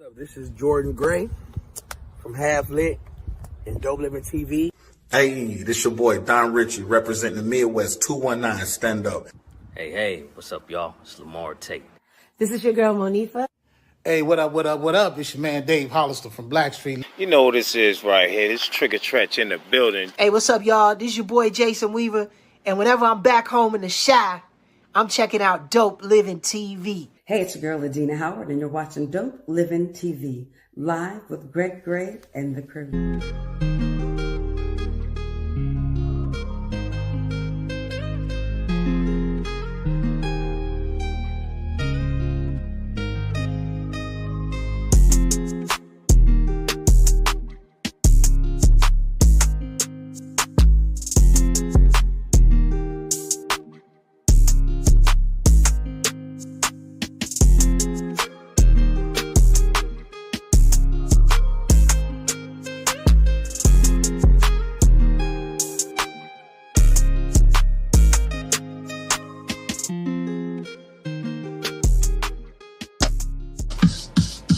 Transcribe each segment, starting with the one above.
up? This is Jordan Gray from Half Lit and DopelivenTV. Hey, this your boy Don Ritchie representing the Midwest 219 Stand Up. Hey, what's up, y'all? It's Lamar Tate. This is your girl, Monifa. Hey, what up? It's your man Dave Hollister from Blackstreet. You know what this is right here. This Trigger Trench in the building. Hey, what's up, y'all? This is your boy Jason Weaver. And whenever I'm back home in the Chi, I'm checking out Dope Living TV. Hey, it's your girl, Adina Howard, and you're watching Dope Living TV, live with Greg Gray and the crew.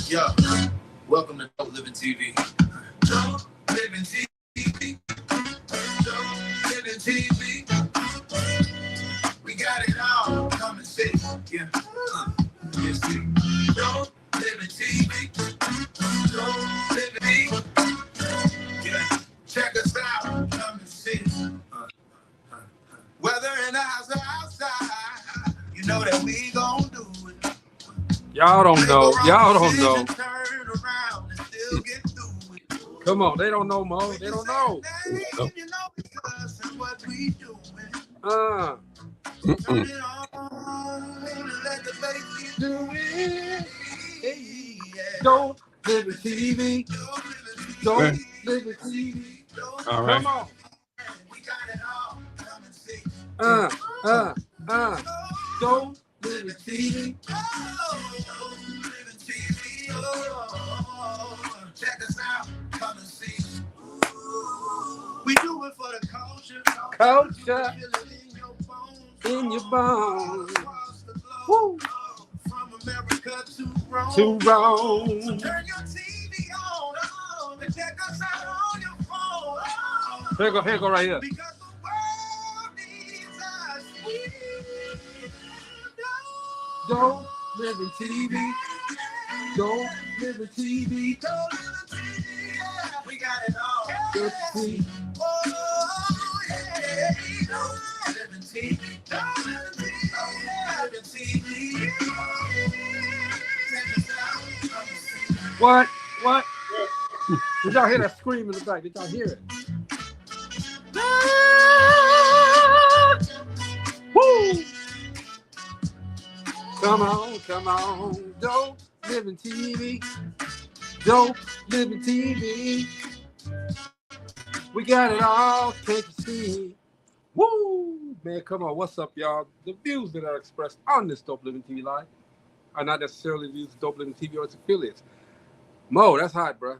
Yo, welcome to Dope Living TV. Dope Living TV. Dope Living TV. We got it all. Come and sit. Yeah. Yes, Dope Living TV. Dope Living TV. Yeah. Check us out. Come and sit. Whether in the house or outside, you know that we gon' do it. Y'all don't know. Come on, they don't know, Mo. They don't know. Don't live in TV. Don't live in TV. All right. Come on. Don't live in TV. Check us out, come and see. We do it for the culture. Culture in your bones. Woo. From America to Rome. To Rome. So turn your TV on and check us out on your phone. Here go right here. Because the world needs us. Don't live in TV. Don't live in TV. Don't live in TV. We got it all. Let's see. Oh, yeah. Don't live in TV. Don't live in TV. Don't live in TV. Check us out. Come and see. What? Did y'all hear that scream in the back? Did y'all hear it? Woo! Come on. Don't live in TV. Don't live in TV. We got it all. Can't you see? Woo! Man, come on. What's up, y'all? The views that are expressed on this Dope Living TV Live are not necessarily views of Dope Living TV or its affiliates. Mo, that's hot, bro.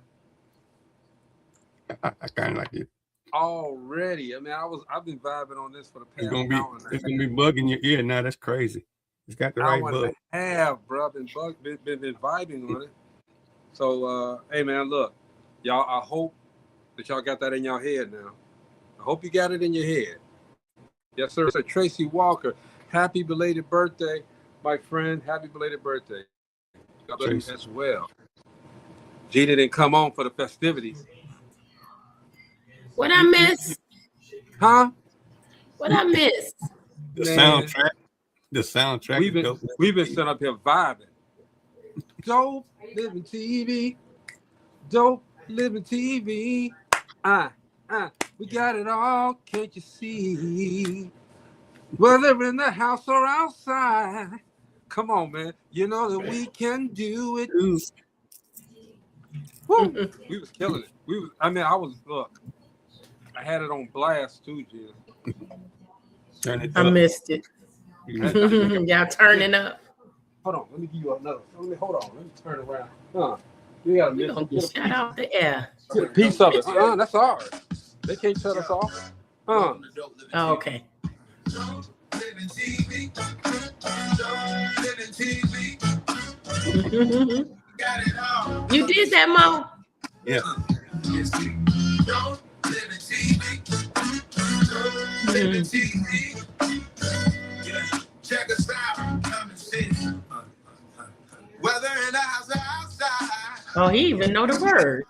I kind of like it. Already. I mean, I've been vibing on this for the past hour. It's gonna be bugging your ear now. That's crazy. It's got the right bug. Bro. Been vibing on it. So, hey, man, look, y'all. I hope that y'all got that in your head now. I hope you got it in your head. Yes, sir. So Tracy Walker, happy belated birthday, my friend. Happy belated birthday. God bless you as well. Gina didn't come on for the festivities. What I miss? Huh? What I miss? The soundtrack. The soundtrack. We've been sitting up here vibing. Dope Living TV. Dope Living TV. We got it all. Can't you see? Whether in the house or outside. Come on, man. You know that we can do it. Woo. We was killing it. I had it on blast too, Jim. I missed it. Y'all turning up. Hold on, let me give you another. Hold on, let me turn around. You gotta miss it. Shut out the air. Get a piece of it. That's ours. They can't shut us off. Oh, okay. got it all. You did that, Mo? Yeah. Don't live in TV. Don't live in TV. Yeah. Check us out. Come and see. Whether in the house or outside. Oh, he even know the word.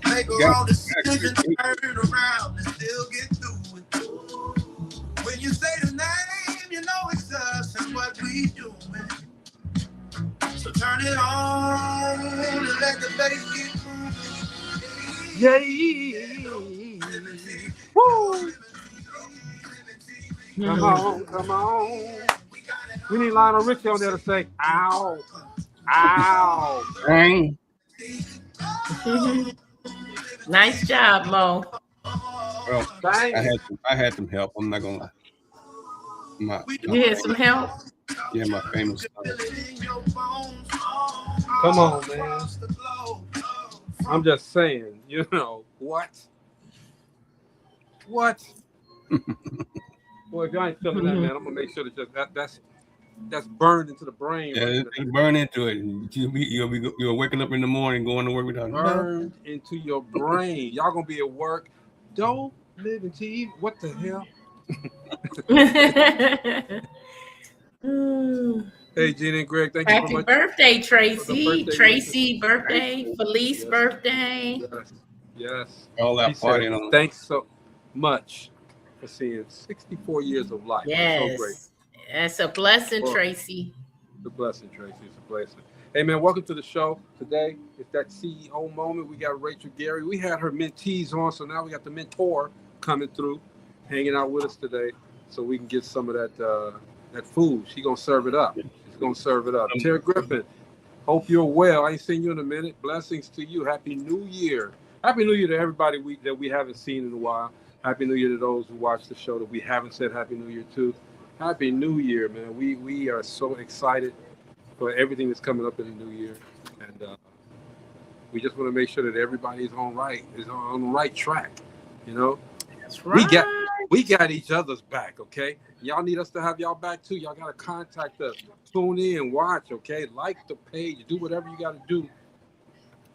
Make a wrong decision, turn around and still get through it. When you say the name, you know it's us and what we doing. So turn it on and let the bass get moving. Yeah. Woo. Come on, come on. We need Lionel Richie on there to say, ow, ow. Dang. Nice job, Mo. Well, I had some help. I'm not gonna lie. You had some help? Yeah, my famous Come on, man. I'm just saying, you know, what? What? Well, if y'all ain't feeling that, man, I'm gonna make sure that that's burned into the brain. Yeah, right? burn into it. You're waking up in the morning, going to work without Burned into your brain. Y'all gonna be at work. Don't live in TV. What the hell? Hey, Gina and Greg, thank you so Happy much. birthday, Tracy. Birthday Tracy birthday. Felice birthday. Yes. all that partying on. Thanks so much for seeing 64 years of life. Yes. So great. That's a blessing, Well, Tracy. It's a blessing, Tracy. It's a blessing. Hey, man, welcome to the show. Today it's that CEO moment. We got Rachel Gary. We had her mentees on, so now we got the mentor coming through, hanging out with us today, so we can get some of that food. She's going to serve it up. She's going to serve it up. Terry Griffin, hope you're well. I ain't seen you in a minute. Blessings to you. Happy New Year. Happy New Year to everybody that we haven't seen in a while. Happy New Year to those who watch the show that we haven't said Happy New Year to. Happy New Year, man. We are so excited for everything that's coming up in the new year. And we just want to make sure that everybody is on the right track. You know? That's right. We got each other's back, okay? Y'all need us to have y'all back too. Y'all gotta contact us. Tune in, watch, okay? Like the page, do whatever you gotta do.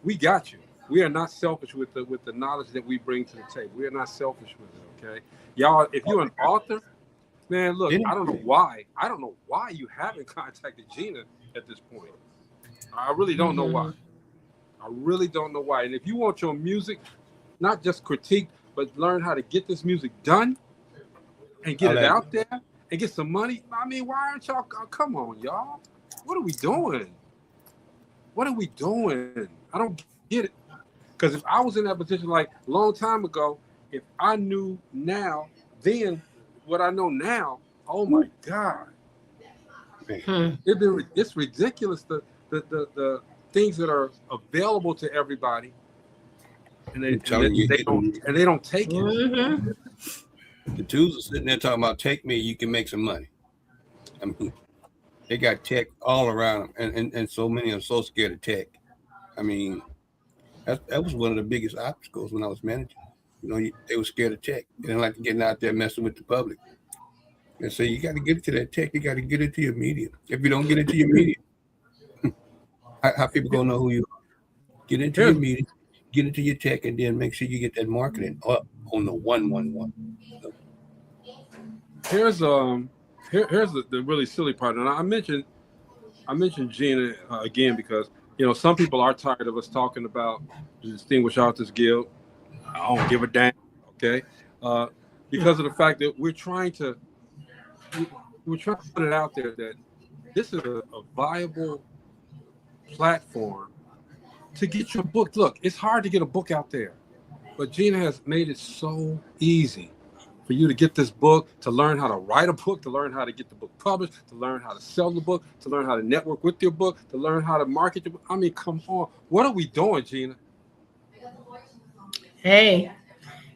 We got you. We are not selfish with the knowledge that we bring to the table. We are not selfish with it, okay? Y'all, if you're an author, man, look, I don't know why you haven't contacted Gina at this point. I really don't know why. I really don't know why. And if you want your music, not just critique, but learn how to get this music done and get it out there and get some money. I mean, why aren't y'all? Come on, y'all. What are we doing? What are we doing? I don't get it. Because if I was in that position like a long time ago, if I knew now, then what I know now, oh my God. It's ridiculous the things that are available to everybody. And they don't take it. Mm-hmm. The twos are sitting there talking about take me, you can make some money. I mean, they got tech all around them, and so many are so scared of tech. I mean, that was one of the biggest obstacles when I was managing. You know, they were scared of tech. They didn't like getting out there messing with the public. And so you got to get into that tech. You got to get into your media. If you don't get into your media, how people gonna know who you are? Get into your media, get into your tech, and then make sure you get that marketing up on the 111. Here's the really silly part, and I mentioned Gina again because some people are tired of us talking about the Distinguished Authors Guild. I don't give a damn, okay? Because of the fact that we're trying to put it out there that this is a viable platform to get your book. Look, it's hard to get a book out there, but Gina has made it so easy for you to get this book, to learn how to write a book, to learn how to get the book published, to learn how to sell the book, to learn how to network with your book, to learn how to market your book. I mean, come on. What are we doing, Gina? Hey,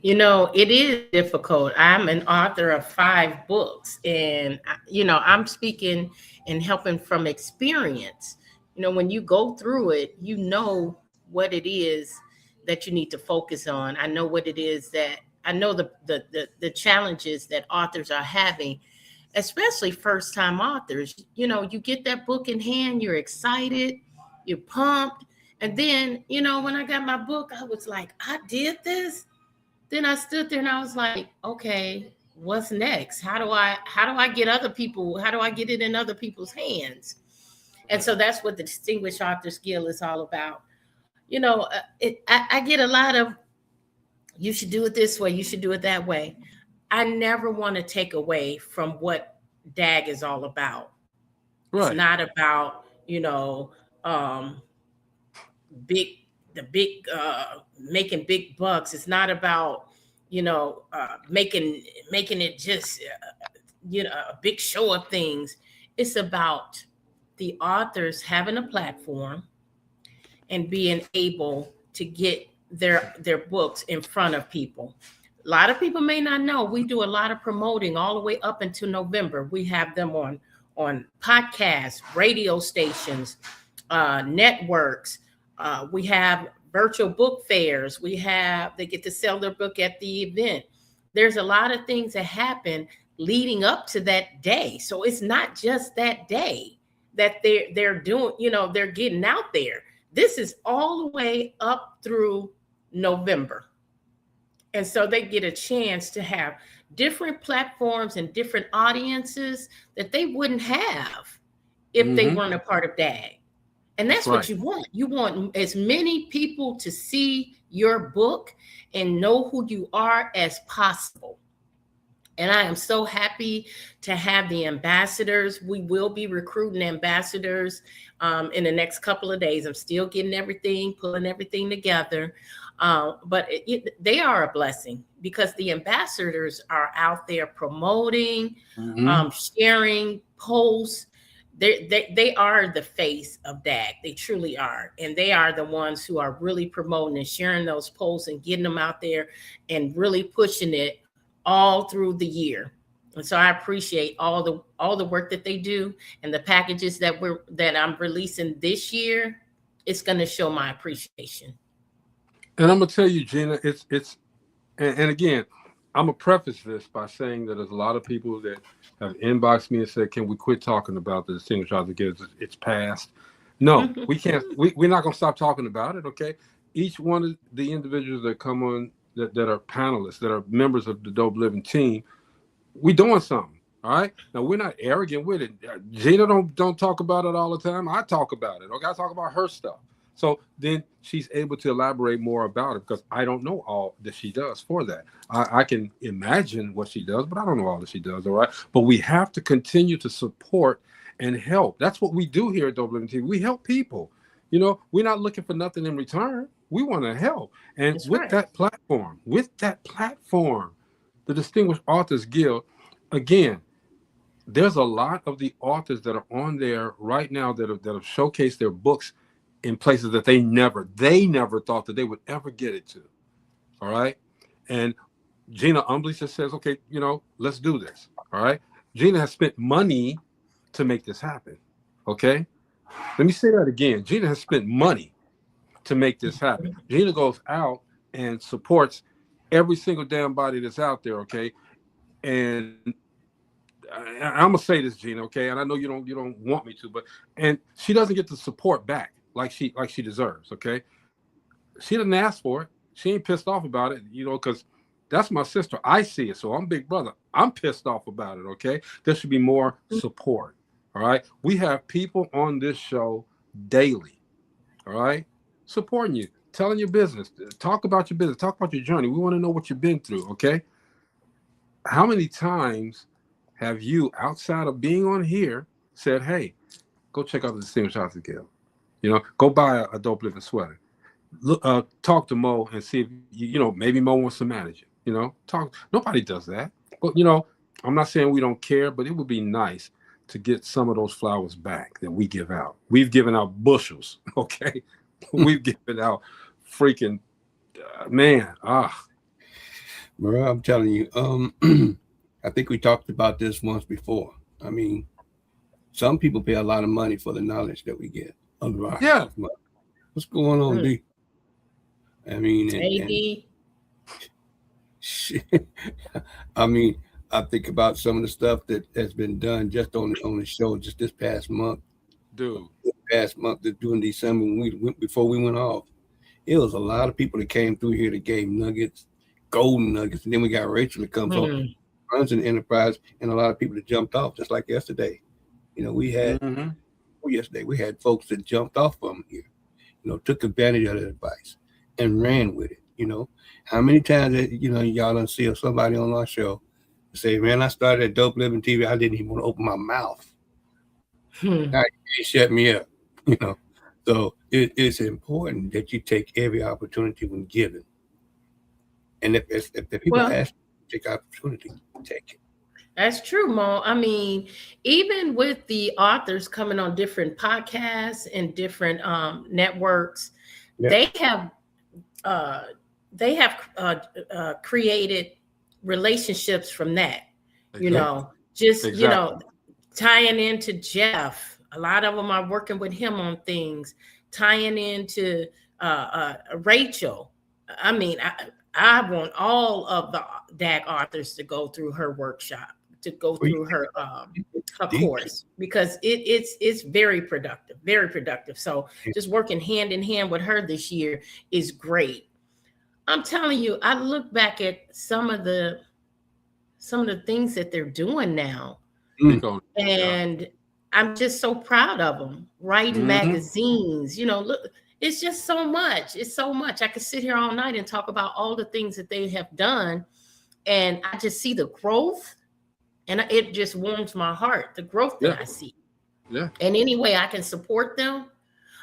it is difficult. I'm an author of 5 books, and, I'm speaking and helping from experience. When you go through it, you know what it is that you need to focus on. I know what it is that I know the challenges that authors are having. especially first time authors. You know, you get that book in hand, you're excited, you're pumped. And then, you know, when I got my book, I was like, I did this. Then I stood there and I was like, okay, what's next? How do I get other people? How do I get it in other people's hands? And so that's what the Distinguished Authors Guild is all about. You know, I get a lot of, you should do it this way, you should do it that way. I never want to take away from what DAG is all about. Right. It's not about, you know, making big bucks. It's not about, you know, making it just, you know, a big show of things. It's about the authors having a platform and being able to get their books in front of people. A lot of people may not know we do a lot of promoting all the way up until November. We have them on podcasts, radio stations, networks. We have virtual book fairs. They get to sell their book at the event. There's a lot of things that happen leading up to that day. So it's not just that day that they're doing, you know, they're getting out there. This is all the way up through November. And so they get a chance to have different platforms and different audiences that they wouldn't have if they weren't a part of DAG. And that's what you want. You want as many people to see your book and know who you are as possible. And I am so happy to have the ambassadors. We will be recruiting ambassadors in the next couple of days. I'm still getting pulling everything together. But they are a blessing because the ambassadors are out there promoting, sharing posts. They are the face of DAG. They truly are. And they are the ones who are really promoting and sharing those posts and getting them out there and really pushing it all through the year. And so I appreciate all the work that they do, and the packages that I'm releasing this year. It's going to show my appreciation. And I'm gonna tell you, Gina, and again, I'm gonna preface this by saying that there's a lot of people that have inboxed me and said, "Can we quit talking about the Distinguished Authors Guild? It's past." No, we can't. We're not gonna stop talking about it. Okay, each one of the individuals that come on that are panelists, that are members of the Dope Living team, we doing something. All right. Now we're not arrogant with it. Gina don't talk about it all the time. I talk about it. Okay, I talk about her stuff. So then she's able to elaborate more about it because I don't know all that she does for that. I can imagine what she does, but I don't know all that she does. All right. But we have to continue to support and help. That's what we do here at DopelivenTV. We help people. You know, we're not looking for nothing in return. We want to help. And that platform, the Distinguished Authors Guild, again, there's a lot of the authors that are on there right now that have showcased their books in places that they never thought that they would ever get it to. All right. And Gina humbly just says, okay, you know, let's do this. All right. Gina has spent money to make this happen. Okay. Let me say that again. Gina has spent money to make this happen. Gina goes out and supports every single damn body that's out there. Okay. And I'm gonna say this, Gina, okay, and I know you don't want me to, and she doesn't get the support back like she deserves, okay? She didn't ask for it. She ain't pissed off about it, you know, because that's my sister. I see it, so I'm big brother. I'm pissed off about it, okay? There should be more support, all right? We have people on this show daily, all right, supporting you, telling your business, talk about your business, talk about your journey. We want to know what you've been through, okay? How many times have you, outside of being on here, said, hey, go check out the Distinguished Authors Guild? You know, go buy a Dope Living sweater. Look, talk to Mo and see if, you know, maybe Mo wants to manage it. You know, talk. Nobody does that. But, you know, I'm not saying we don't care, but it would be nice to get some of those flowers back that we give out. We've given out bushels, okay? We've given out freaking, Bro, I'm telling you, I think we talked about this once before. I mean, some people pay a lot of money for the knowledge that we get. Yeah. What's going on, D? I mean, AD. I mean, I think about some of the stuff that has been done just on the show just this past month. Dude. During December when we went before we went off. It was a lot of people that came through here that gave nuggets, golden nuggets, and then we got Rachel that comes on, runs an enterprise, and a lot of people that jumped off, just like yesterday. You know, we had yesterday we had folks that jumped off from here, you know, took advantage of the advice and ran with it. You know, how many times that y'all done see somebody on our show say, "Man, I started at Dope Living TV. I didn't even want to open my mouth. Now you shut me up." You know. So it's important that you take every opportunity when given. And if the people ask you to take opportunity, take it. That's true, Mo. I mean, even with the authors coming on different podcasts and different networks, they have created relationships from that. You know, just tying into Jeff. A lot of them are working with him on things, tying into Rachel. I mean, I want all of the DAG authors to go through her workshop, to go through her course, because it's very productive, very productive. So just working hand in hand with her this year is great. I'm telling you, I look back at some of the things that they're doing now, and I'm just so proud of them. Writing magazines, you know, look, it's just so much. It's so much. I could sit here all night and talk about all the things that they have done. And I just see the growth, and it just warms my heart, the growth that I see. Yeah. And any way I can support them,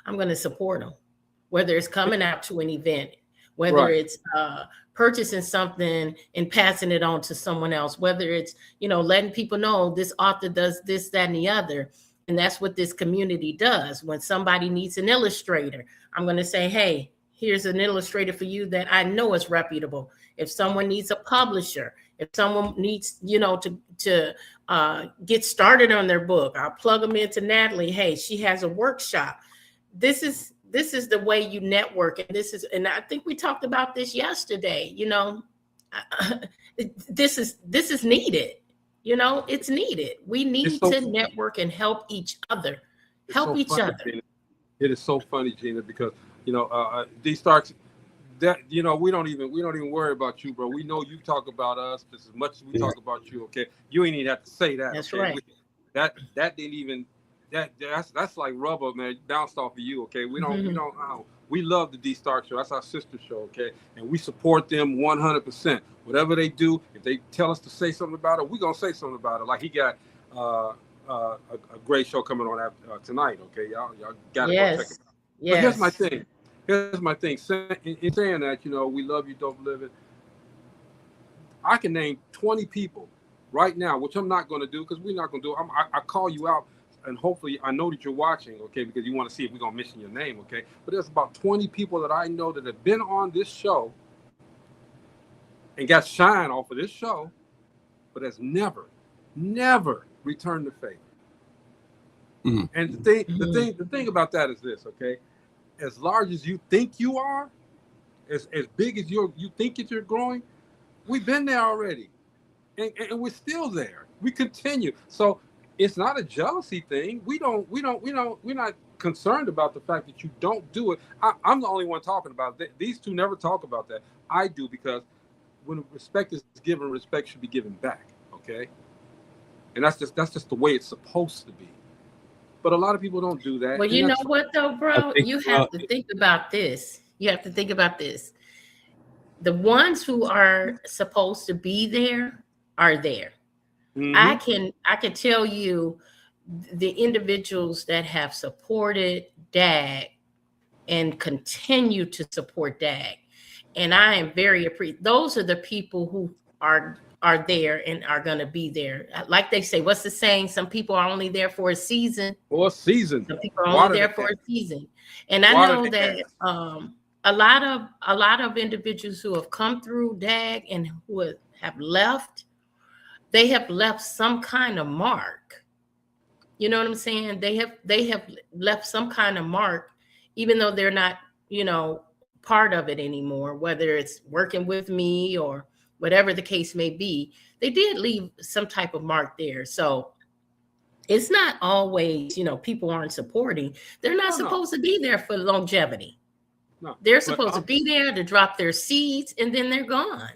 I'm going to support them, whether it's coming out to an event, whether it's purchasing something and passing it on to someone else, whether it's, you know, letting people know this author does this, that, and the other. And that's what this community does. When somebody needs an illustrator, I'm going to say, hey, here's an illustrator for you that I know is reputable. If someone needs a publisher, if someone needs, you know, to get started on their book, I'll plug them into Natalie. Hey, she has a workshop. This is the way you network. And I think we talked about this yesterday, you know, this is needed. You know, it's needed. We need to network and help each other. Help each other. Gina. It is so funny, Gina, because, you know, these starts that, you know, we don't even worry about you, bro. We know you talk about us just as much as we talk about you. Okay. You ain't even have to say that. That's okay? right. That didn't even, that's like rubber, man, bounced off of you. Okay. We don't, we love the D Stark show. That's our sister show. Okay. And we support them 100%. Whatever they do, if they tell us to say something about it, we're going to say something about it. Like he got a great show coming on tonight. Okay. Y'all got to go check it out. But here's my thing. In saying that, you know, we love you, Dope Living. I can name 20 people right now, which I'm not going to do because we're not going to do it. I call you out, and hopefully I know that you're watching, okay, because you want to see if we're going to mention your name, okay? But there's about 20 people that I know that have been on this show and got shine off of this show, but has never returned the favor. And the thing about that is this, okay? As large as you think you are, as big as you think that you're growing, we've been there already, and we're still there. We continue. So it's not a jealousy thing. We're not concerned about the fact that you don't do it. I'm the only one talking about it. These two never talk about that. I do, because when respect is given, respect should be given back. Okay, and that's just the way it's supposed to be. But a lot of people don't do that. Well, you know what though, bro? You have to think about this. You have to think about this. The ones who are supposed to be there are there. I can tell you the individuals that have supported DAG and continue to support DAG. And I am very appreciative. Those are the people who are there and are going to be there. Like they say, what's the saying? Some people are only there for a season. For a seaon. Some people are only there for a season. And I know that a lot of individuals who have come through DAG and who have left, they have left some kind of mark. You know what I'm saying? They have left some kind of mark, even though they're not, you know, part of it anymore, whether it's working with me or whatever the case may be, they did leave some type of mark there. So it's not always, people aren't supporting. They're not supposed to be there for longevity. No, they're supposed to be there to drop their seeds, and then they're gone.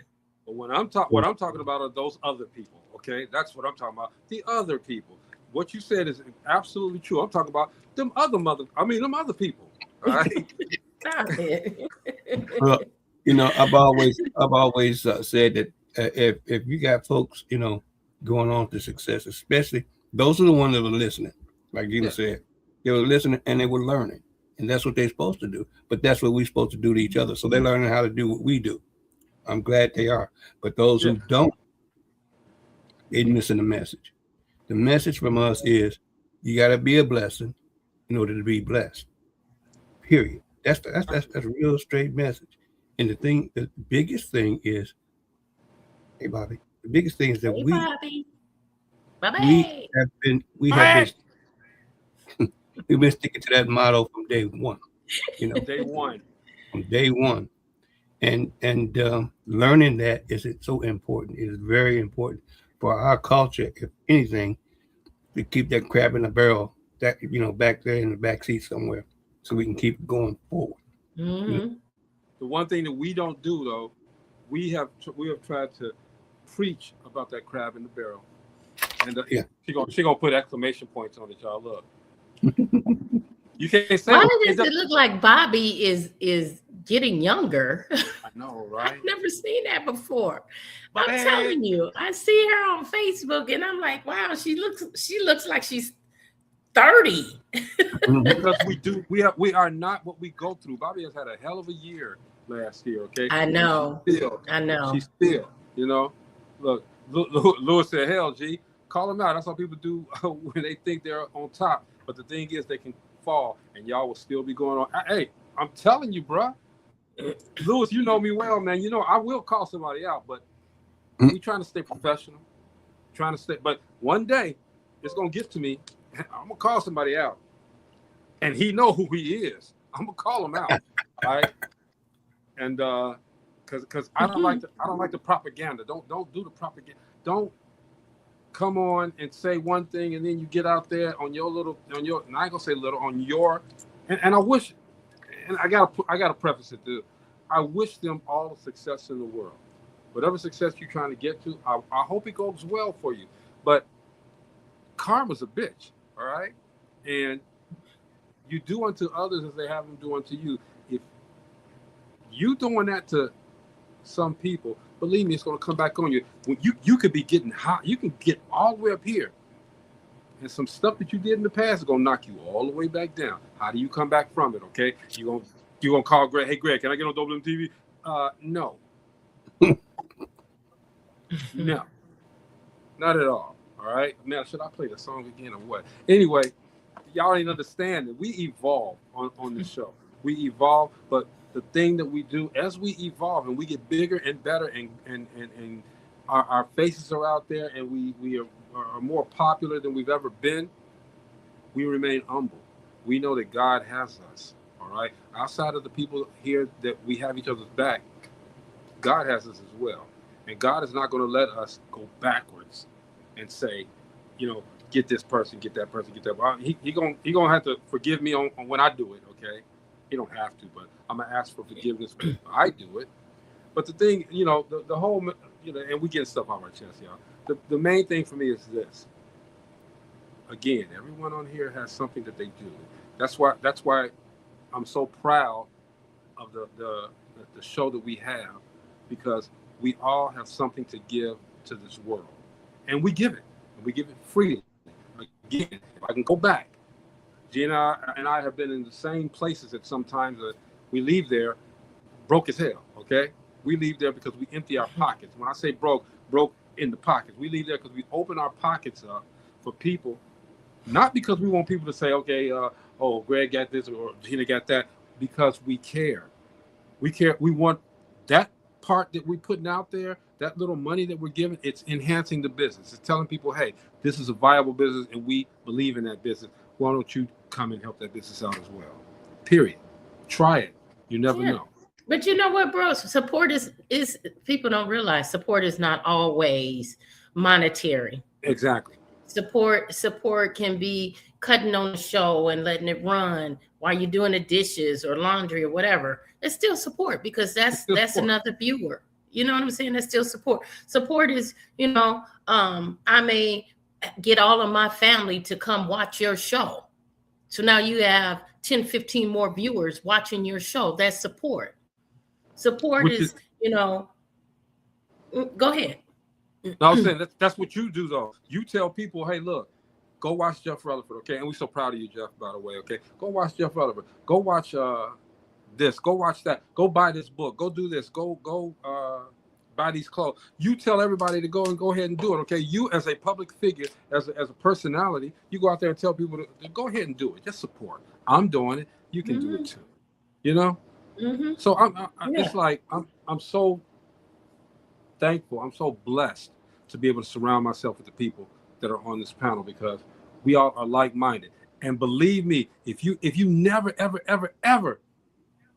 But what I'm talking about are those other people. Okay, that's what I'm talking about. The other people. What you said is absolutely true. I'm talking about them other people. All right. Stop it. Well, I've always said that if you got folks, going on to success, especially those are the ones that were listening. Like Gina said, they were listening and they were learning, and that's what they're supposed to do. But that's what we're supposed to do to each other. So they're learning how to do what we do. I'm glad they are. But those who don't, they're missing the message. The message from us is you got to be a blessing in order to be blessed. Period. That's a real straight message. And the biggest thing is, hey Bobby, the biggest thing is that we have been we've been sticking to that motto from day one. From day one. And learning that is so important. It is very important for our culture, if anything, to keep that crab in the barrel, that back there in the back seat somewhere, so we can keep going forward. Mm-hmm. The one thing that we don't do, though, we have tried to preach about that crab in the barrel, and she gonna put exclamation points on it, y'all. Look, you can't say. Why does it look like Bobby is getting younger? I know, right? I've never seen that before. I'm telling you, I see her on Facebook, and I'm like, wow, she looks like she's 30. Because we are not what we go through. Bobby has had a hell of a year last year. Okay, I know. She's still, look, Lewis said, hell, G, call them out. That's how people do when they think they're on top. But the thing is, they can fall, and y'all will still be going on. Hey, I'm telling you, bruh. Lewis, you know me well, man. I will call somebody out, but we trying to stay professional. But one day, it's going to get to me. I'm going to call somebody out. And he know who he is. I'm going to call him out. All right? And because I don't like the propaganda. Don't do the propaganda. Don't come on and say one thing and then you get out there on your and I ain't gonna say little, on your, and I wish, and I gotta preface it too. I wish them all the success in the world. Whatever success you're trying to get to, I hope it goes well for you. But karma's a bitch, all right? And you do unto others as they have them do unto you. If you doing that to some people, believe me, it's going to come back on you. When you could be getting hot, you can get all the way up here, and some stuff that you did in the past is going to knock you all the way back down. How do you come back from it? Okay, you gonna call Greg? Hey, Greg, can I get on DopelivenTV? No, no, not at all. All right. Now, should I play the song again or what? Anyway, y'all ain't understand that we evolve on this show. We evolve, but the thing that we do as we evolve and we get bigger and better and our faces are out there and we are more popular than we've ever been, we remain humble. We know that God has us, all right? Outside of the people here that we have each other's back, God has us as well. And God is not going to let us go backwards and say, get this person, get that person, get that. He gonna have to forgive me on when I do it, okay? He don't have to, but I'm gonna ask for forgiveness when I do it. But the thing, the whole, and we get stuff off our chest, y'all. The main thing for me is this. Again, everyone on here has something that they do. That's why I'm so proud of the show that we have, because we all have something to give to this world, and we give it. And we give it freely. Again, if I can go back, Gina and I have been in the same places at sometimes that we leave there broke as hell, okay? We leave there because we empty our pockets. When I say broke in the pockets. We leave there because we open our pockets up for people, not because we want people to say, okay, Greg got this or Gina got that, because we care. We care. We want that part that we're putting out there, that little money that we're giving, it's enhancing the business. It's telling people, hey, this is a viable business and we believe in that business. Why don't you come and help that business out as well? Period. Try it. You never know. But you know what, bro? Support is people don't realize support is not always monetary. Exactly. Support can be cutting on the show and letting it run while you're doing the dishes or laundry or whatever. It's still support because that's support. Another viewer. You know what I'm saying? That's still support. Support is, I may get all of my family to come watch your show. So now you have 10, 15 more viewers watching your show. That's support. Support is, go ahead. No, I was saying that's what you do though. You tell people, hey, look, go watch Jeff Rutherford, okay? And we're so proud of you, Jeff, by the way, okay? Go watch Jeff Rutherford. Go watch this. Go watch that. Go buy this book. Go do this. Go buy these clothes. You tell everybody to go ahead and do it, okay? You as a public figure, as a personality, you go out there and tell people to go ahead and do it. Just support. I'm doing it. You can do it too. You know? Mm-hmm. So it's like I'm so thankful. I'm so blessed to be able to surround myself with the people that are on this panel because we all are like-minded. And believe me, if you never, ever, ever, ever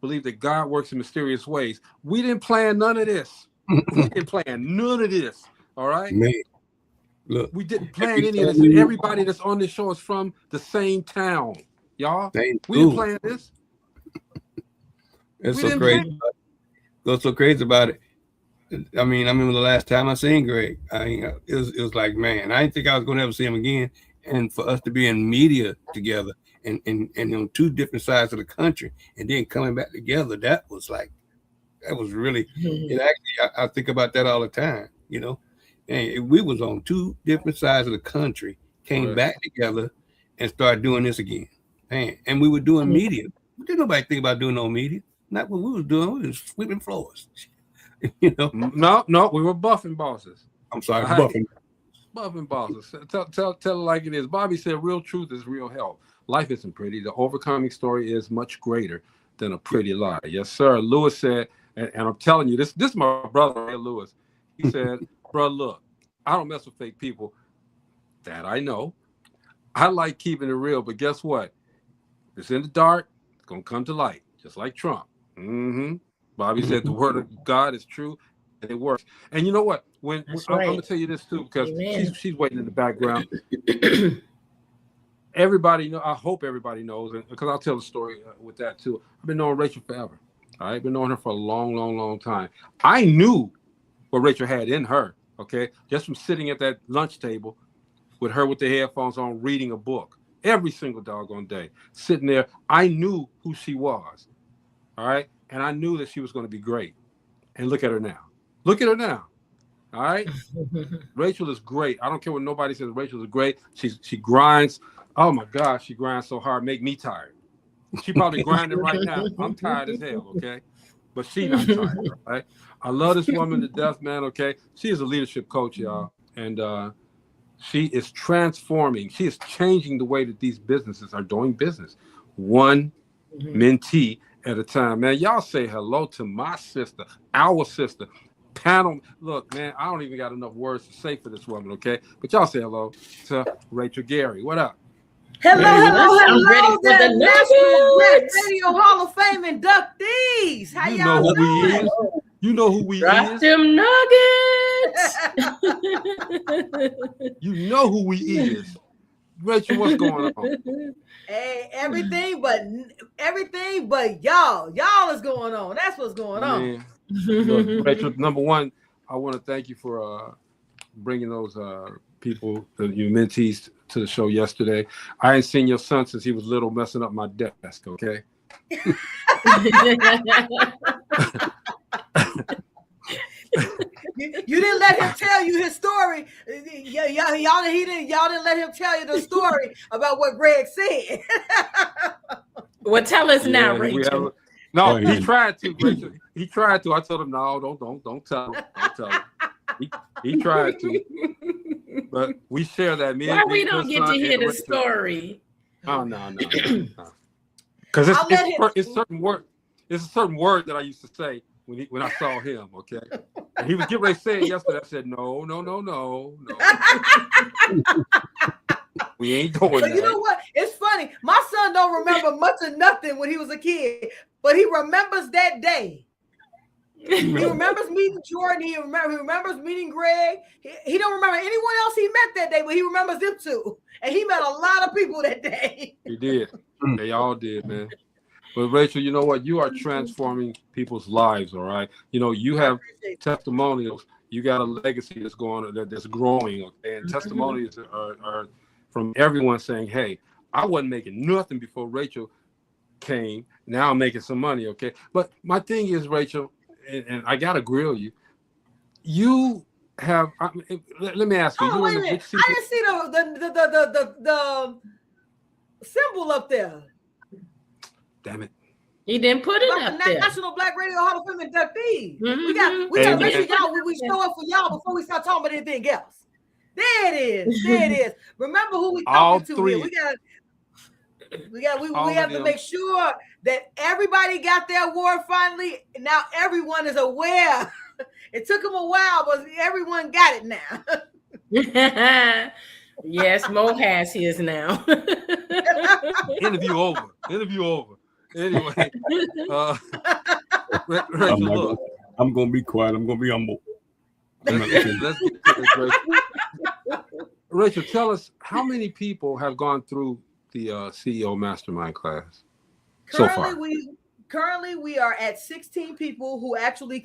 believe that God works in mysterious ways, we didn't plan none of this. We didn't plan none of this. All right? Man, look, we didn't plan any of this. And everybody that's on this show is from the same town. Y'all, we didn't plan this. It's so crazy. What's so crazy about it? I mean, I remember the last time I seen Greg. It was like, man, I didn't think I was going to ever see him again. And for us to be in media together and on two different sides of the country and then coming back together, that was really, it actually, I think about that all the time, And we was on two different sides of the country, came back together and started doing this again. Man, and we were doing media. Didn't nobody think about doing no media. Not what we was doing. We was sweeping floors. No, we were buffing bosses. I'm sorry, buffing bosses. Tell it like it is. Bobby said, "Real truth is real help. Life isn't pretty. The overcoming story is much greater than a pretty lie." Yes, sir. Lewis said, and I'm telling you, this is my brother, Lewis. He said, "Bro, look, I don't mess with fake people. That I know. I like keeping it real, but guess what? If it's in the dark, it's gonna come to light, just like Trump." Mm-hmm. Bobby said the word of God is true and it works. And you know what? I'm gonna tell you this too, because she's waiting in the background. Everybody know. I hope everybody knows, and because I'll tell the story with that too. I've been knowing Rachel forever. I've been knowing her for a long, long, long time. I knew what Rachel had in her. Okay, just from sitting at that lunch table with her with the headphones on, reading a book every single doggone day, sitting there. I knew who she was. All right. And I knew that she was going to be great. And look at her now. Look at her now. All right. Rachel is great. I don't care what nobody says. Rachel is great. She grinds. Oh my God, she grinds so hard, make me tired. She probably grinding right now. I'm tired as hell, okay? But she's not tired, right? I love this woman to death, man, okay? She is a leadership coach, y'all. And she is transforming. She is changing the way that these businesses are doing business. One mentee at a time. Man, y'all say hello to my sister, our sister, panel. Look, man, I don't even got enough words to say for this woman, okay? But y'all say hello to Rachel Gary. What up? Hello. I'm ready for the National Black Radio Hall of Fame inductees. How y'all doing? You know who we Drop is. Them nuggets. You know who we is. Rachel, what's going on? Hey, everything but y'all. Y'all is going on. That's what's going on. Look, Rachel, number one, I want to thank you for bringing those people, your mentees, to the show yesterday. I ain't seen your son since he was little, messing up my desk. Okay. You didn't let him tell you his story. Y'all didn't let him tell you the story about what Greg said. Well, tell us now, Rachel. No, he tried to, Rachel. He tried to. I told him, no, don't tell him. Don't tell him. He tried to. But we share that. Why we don't get to hear the story? Oh, no. Because it's certain word. It's a certain word that I used to say when I saw him, okay? And he was getting ready to say it yesterday. I said, no. We ain't doing that. You know what? It's funny. My son don't remember much of nothing when he was a kid, but he remembers that day. He remembers meeting Jordan. He remembers meeting Greg. He don't remember anyone else he met that day, but he remembers them two. And he met a lot of people that day. He did. They all did, man. But Rachel, you know what? You are transforming people's lives, all right? You know, you have testimonials. You got a legacy that's growing, okay? And testimonials are from everyone saying, hey, I wasn't making nothing before Rachel came. Now I'm making some money, okay? But my thing is, Rachel, and I got to grill you. You have, let me ask you. Wait a minute. I didn't see the symbol up there. Damn it. He didn't put it up there. National Black Radio Hall of Fame inductees. We got to make sure y'all we show up for y'all before we start talking about anything else. There it is. There it is. Remember who we talking to here. We have to make sure that everybody got their award finally. Now everyone is aware. It took them a while, but everyone got it now. Yes, Mo has his now. Interview over. Anyway, Rachel, I'm gonna be quiet. I'm gonna be humble. Let's get to this, Rachel, tell us how many people have gone through the CEO Mastermind class so far? Currently, we are at 16 people who actually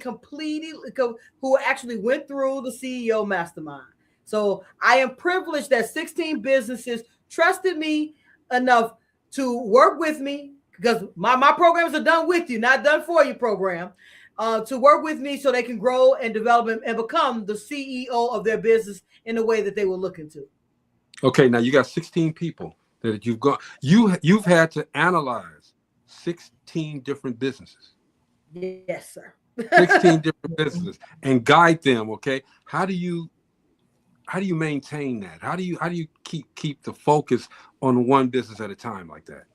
went through the CEO Mastermind. So I am privileged that 16 businesses trusted me enough to work with me, because my programs are done with you, not done for you program, to work with me so they can grow and develop and become the CEO of their business in the way that they were looking to. Okay, now you got 16 people that you've got. You've had to analyze 16 different businesses. Yes, sir. 16 different businesses and guide them. Okay, how do you maintain that? How do you keep the focus on one business at a time like that?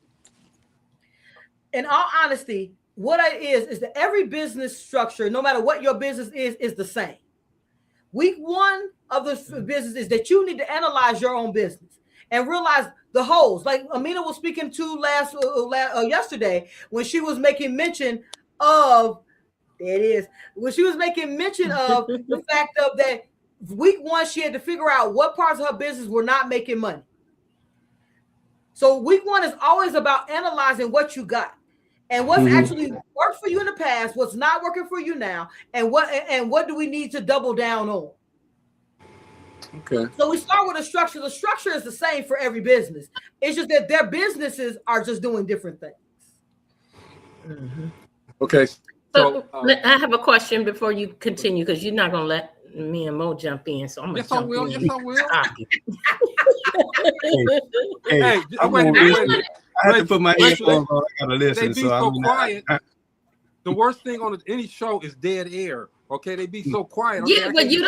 In all honesty, what it is that every business structure, no matter what your business is the same. Week one of the business is that you need to analyze your own business and realize the holes. Like Amina was speaking to yesterday when she was making mention of, when she was making mention of the fact of that week one, she had to figure out what parts of her business were not making money. So week one is always about analyzing what you got and what's actually worked for you in the past, what's not working for you now, and what do we need to double down on. Okay. So we start with a structure. The structure is the same for every business. It's just that their businesses are just doing different things. Okay. So I have a question before you continue, because you're not going to let me and Mo jump in. So I'm going to jump in. Yes, I will. I have to put my headphones on. I gotta listen. They be so quiet. The worst thing on any show is dead air. Okay, they be so quiet. Okay? Yeah, but you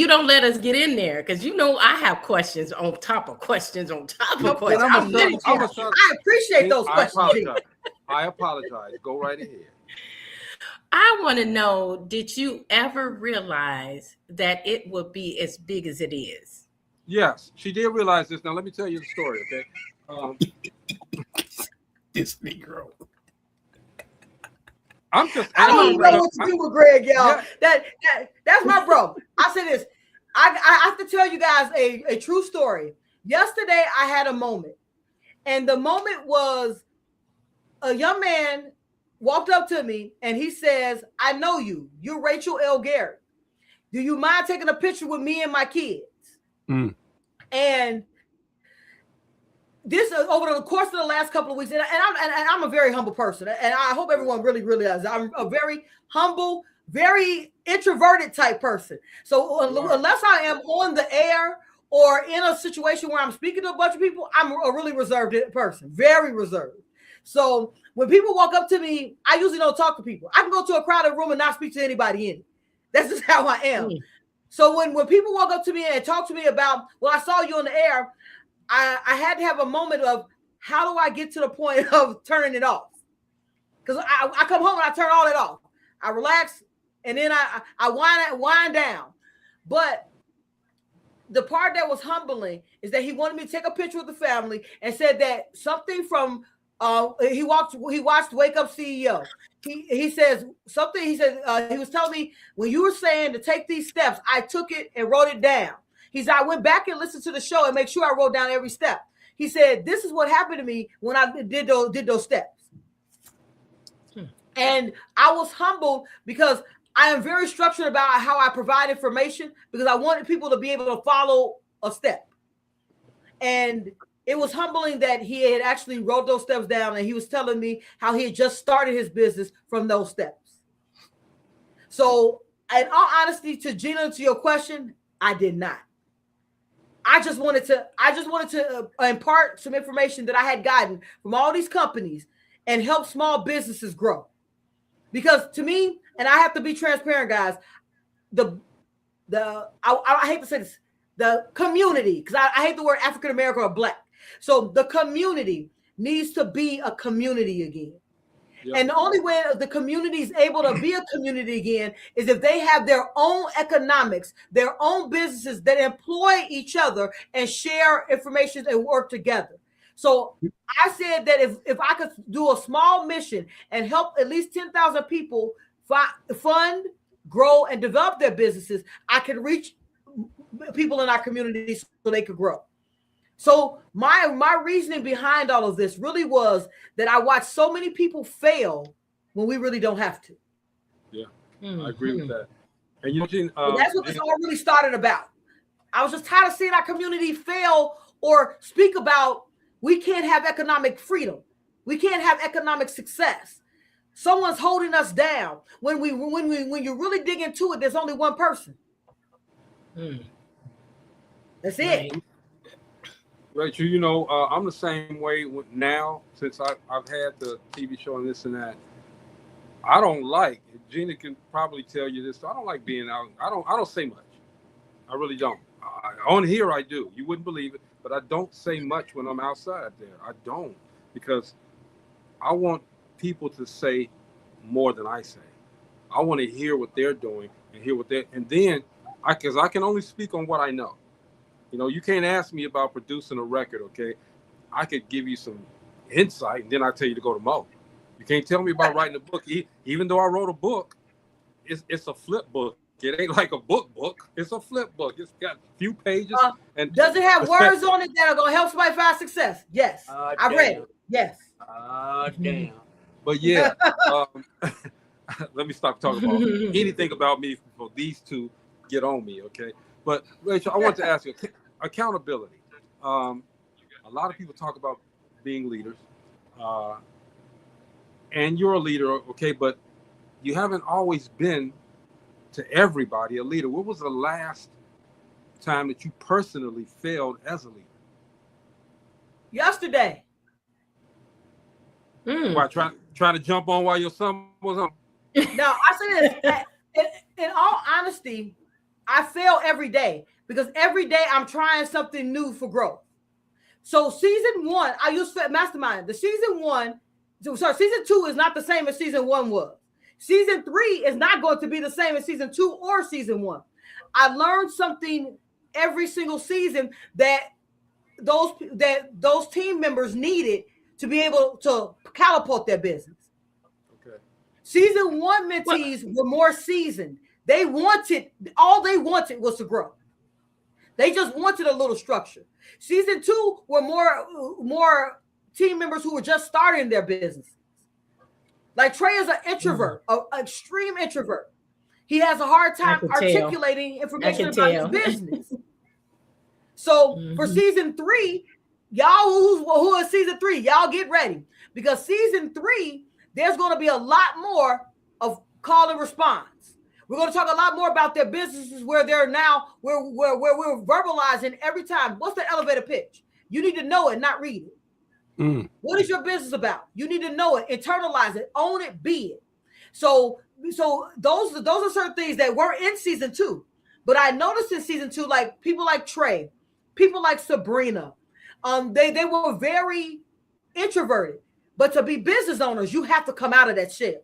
don't let us get in there, because I have questions on top of questions on top of questions. I appreciate those questions. I apologize. Go right ahead. I want to know, did you ever realize that it would be as big as it is? Yes, she did realize this. Now, let me tell you the story, okay? This Negro. I don't even know what to do with Greg, y'all. Yeah. That's my bro. I say this. I have to tell you guys a true story. Yesterday, I had a moment. And the moment was a young man walked up to me and he says, I know you. You're Rachel L. Gary. Do you mind taking a picture with me and my kids? And this is over the course of the last couple of weeks, and I'm a very humble person, and I hope everyone really realizes I'm a very humble, very introverted type person. So unless I am on the air or in a situation where I'm speaking to a bunch of people, I'm a really reserved person, very reserved. So when people walk up to me, I usually don't talk to people. I can go to a crowded room and not speak to anybody in it. That's just how I am. So when people walk up to me and talk to me about, well, I saw you on the air, I had to have a moment of, how do I get to the point of turning it off? Because I come home and I turn all that off. I relax and then I wind down. But the part that was humbling is that he wanted me to take a picture with the family and said that something from he watched Wake Up CEO. he says something. He said he was telling me when you were saying to take these steps, I took it and wrote it down. He said I went back and listened to the show and make sure I wrote down every step. He said this is what happened to me when I did those steps, and I was humbled because I am very structured about how I provide information because I wanted people to be able to follow a step. And it was humbling that he had actually wrote those steps down and he was telling me how he had just started his business from those steps. So in all honesty, to Gina, to your question, I did not. I just wanted to impart some information that I had gotten from all these companies and help small businesses grow. Because to me, and I have to be transparent, guys, I hate to say this, the community, because I hate the word African American or Black. So the community needs to be a community again. Yep. And the only way the community is able to be a community again is if they have their own economics, their own businesses that employ each other and share information and work together. So I said that if I could do a small mission and help at least 10,000 people fund, grow, and develop their businesses, I could reach people in our community so they could grow. So my reasoning behind all of this really was that I watched so many people fail when we really don't have to. Yeah, I agree with that. And Eugene, that's what this all really started about. I was just tired of seeing our community fail or speak about we can't have economic freedom. We can't have economic success. Someone's holding us down. When you really dig into it, there's only one person. That's it. Rachel, you know, I'm the same way now since I've had the TV show and this and that. I don't like, Gina can probably tell you this, I don't like being out. I don't say much. I really don't. On here I do. You wouldn't believe it, but I don't say much when I'm outside there. I don't, because I want people to say more than I say. I want to hear what they're doing and hear what and then because I can only speak on what I know. You know, you can't ask me about producing a record, okay? I could give you some insight, and then I tell you to go to Mo. You can't tell me about writing a book. Even though I wrote a book, it's a flip book. It ain't like a book. It's a flip book. It's got a few pages. And does it have words on it that are going to help somebody find success? Yes. I read it. Yes. Damn. But yeah, let me stop talking about anything about me before these two get on me, okay? But Rachel, I want to ask you accountability. A lot of people talk about being leaders, and you're a leader, okay? But you haven't always been to everybody a leader. What was the last time that you personally failed as a leader? Yesterday. Why try to jump on while your son was on? No, I say this. In all honesty, I fail every day because every day I'm trying something new for growth. So season 1, I used Mastermind. Season 2 is not the same as season 1 was. Season 3 is not going to be the same as season 2 or season 1. I learned something every single season that those team members needed to be able to catapult their business. Okay. Season 1 mentees were more seasoned. All they wanted was to grow. They just wanted a little structure. Season 2 were more team members who were just starting their businesses. Like Trey is an introvert, an extreme introvert. He has a hard time articulating information about his business. So for season 3, y'all who are season 3, y'all get ready, because season 3 there's going to be a lot more of call and response. We're going to talk a lot more about their businesses where they're now, where we're verbalizing every time. What's the elevator pitch? You need to know it, not read it. What is your business about? You need to know it, internalize it, own it, be it. So those are certain things that were in season 2. But I noticed in season 2, like people like Trey, people like Sabrina, they were very introverted. But to be business owners, you have to come out of that shell.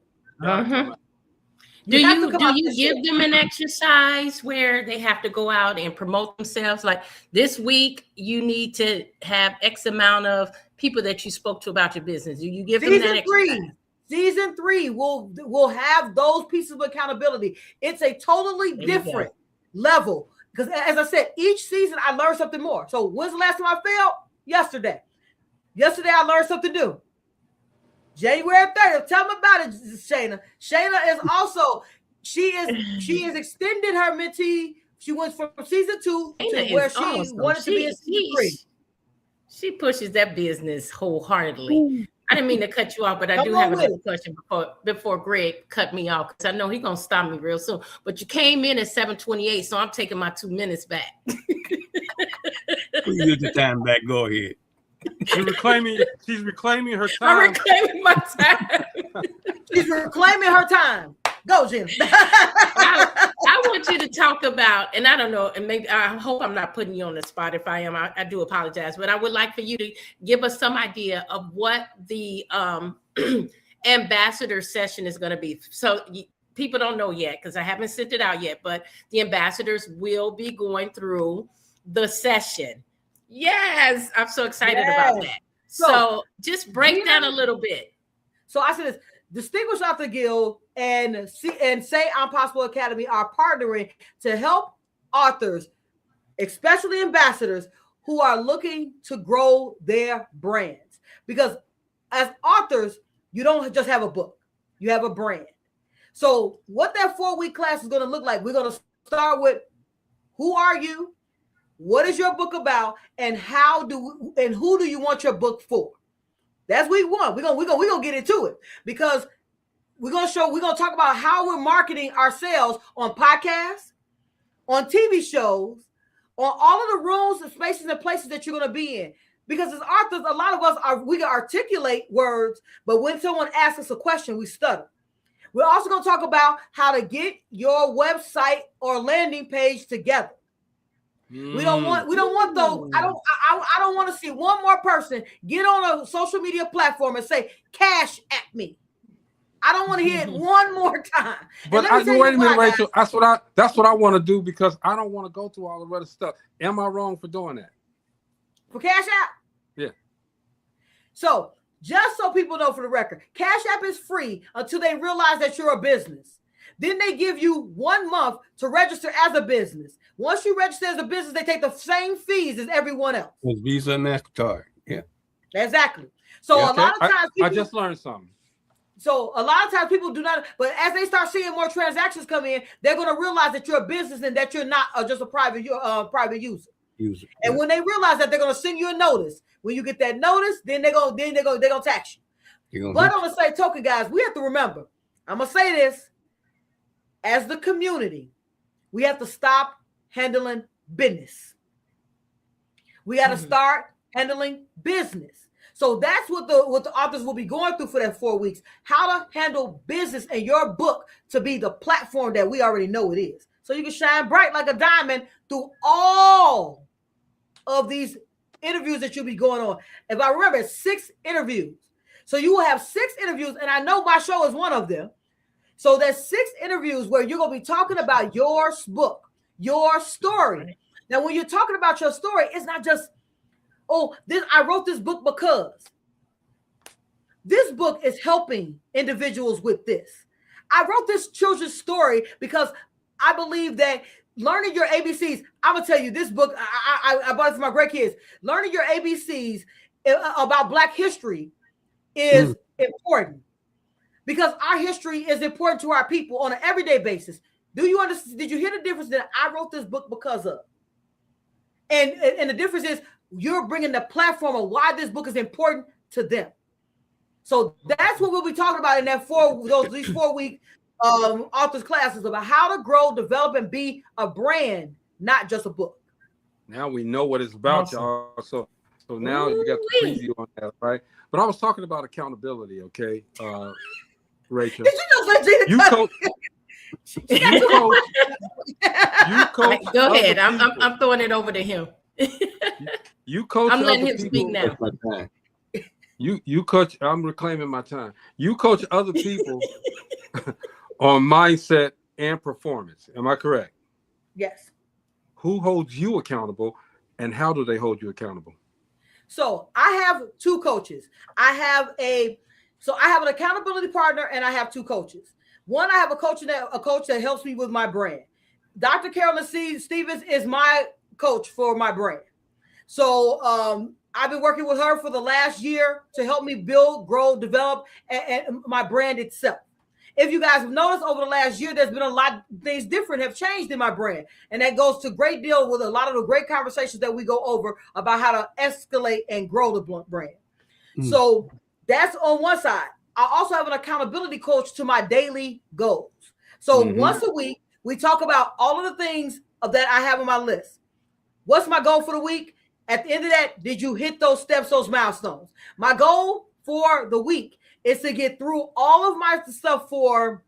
Do you give them an exercise where they have to go out and promote themselves? Like this week, you need to have X amount of people that you spoke to about your business. Do you give them that exercise? Season 3 will have those pieces of accountability. It's a totally different level because, as I said, each season I learned something more. So when's the last time I failed? Yesterday. Yesterday I learned something new. January 30th. Tell me about it, Shayna. Shayna is also she has extended her mentee. She went from season 2 to where she wanted to be in season 3. She pushes that business wholeheartedly. Ooh. I didn't mean to cut you off, but I do have another question before Greg cut me off because I know he's gonna stop me real soon. But you came in at 7:28, so I'm taking my 2 minutes back. We use the time back. Go ahead. She's reclaiming her time. I'm reclaiming my time. She's reclaiming her time. Go, Jim. I want you to talk about, and I don't know, and maybe I hope I'm not putting you on the spot. If I am, I do apologize. But I would like for you to give us some idea of what the ambassador session is going to be. So people don't know yet because I haven't sent it out yet, but the ambassadors will be going through the session. Yes, I'm so excited about that. So just break down a little bit. So I said this. Distinguished Author Guild and Say I'm Possible Academy are partnering to help authors, especially ambassadors, who are looking to grow their brands. Because as authors, you don't just have a book, you have a brand. So what that 4-week class is going to look like, we're going to start with who are you, what is your book about, and who do you want your book for? That's week 1. We're gonna get into it because we're gonna talk about how we're marketing ourselves on podcasts, on TV shows, on all of the rooms and spaces and places that you're gonna be in. Because as authors, a lot of us we can articulate words, but when someone asks us a question, we stutter. We're also gonna talk about how to get your website or landing page together. We don't want those. I don't want to see one more person get on a social media platform and say cash at me. I don't want to hear it one more time. But wait a minute, Rachel. That's what I want to do because I don't want to go through all the other stuff. Am I wrong for doing that? For Cash App? Yeah. So just so people know for the record, Cash App is free until they realize that you're a business. Then they give you 1 month to register as a business. Once you register as a business, they take the same fees as everyone else. It's Visa and MasterCard. Yeah. Exactly. So a lot of times I just learned something. So a lot of times people do not, but as they start seeing more transactions come in, they're going to realize that you're a business and that you're not just a private user. And when they realize that, they're going to send you a notice. When you get that notice, then they're going to tax you. But on the same token, guys, we have to remember, I'm going to say this, as the community, we have to stop handling business. We got to start handling business. So that's what the authors will be going through for that 4 weeks. How to handle business in your book to be the platform that we already know it is. So you can shine bright like a diamond through all of these interviews that you'll be going on. If I remember, 6 interviews. So you will have 6 interviews, and I know my show is one of them. So there's 6 interviews where you're going to be talking about your book, your story. Now, when you're talking about your story, it's not just, I wrote this book because. This book is helping individuals with this. I wrote this children's story because I believe that learning your ABCs, I'm going to tell you this book, I bought it for my great kids. Learning your ABCs about Black history is important because our history is important to our people on an everyday basis. Do you understand? Did you hear the difference that I wrote this book because of? And the difference is you're bringing the platform of why this book is important to them. So that's what we'll be talking about in that these 4-week authors classes about how to grow, develop, and be a brand, not just a book. Now we know what it's about, y'all. So now you got the preview on that, right? But I was talking about accountability, okay, Rachel. Did you know you coach. Go ahead. I'm throwing it over to him. You coach. I'm letting him speak now. You coach. I'm reclaiming my time. You coach other people on mindset and performance. Am I correct? Yes. Who holds you accountable, and how do they hold you accountable? So I have 2 coaches. I have a So I have an accountability partner and I have two coaches. One, I have a coach that helps me with my brand. Dr. Carolyn Stevens is my coach for my brand. So I've been working with her for the last year to help me build, grow, develop and my brand itself. If you guys have noticed over the last year, there's been a lot of things different have changed in my brand. And that goes to great deal with a lot of the great conversations that we go over about how to escalate and grow the brand. So that's on one side. I also have an accountability coach to my daily goals. So once a week, we talk about all of the things that I have on my list. What's my goal for the week? At the end of that, did you hit those steps, those milestones? My goal for the week is to get through all of my stuff for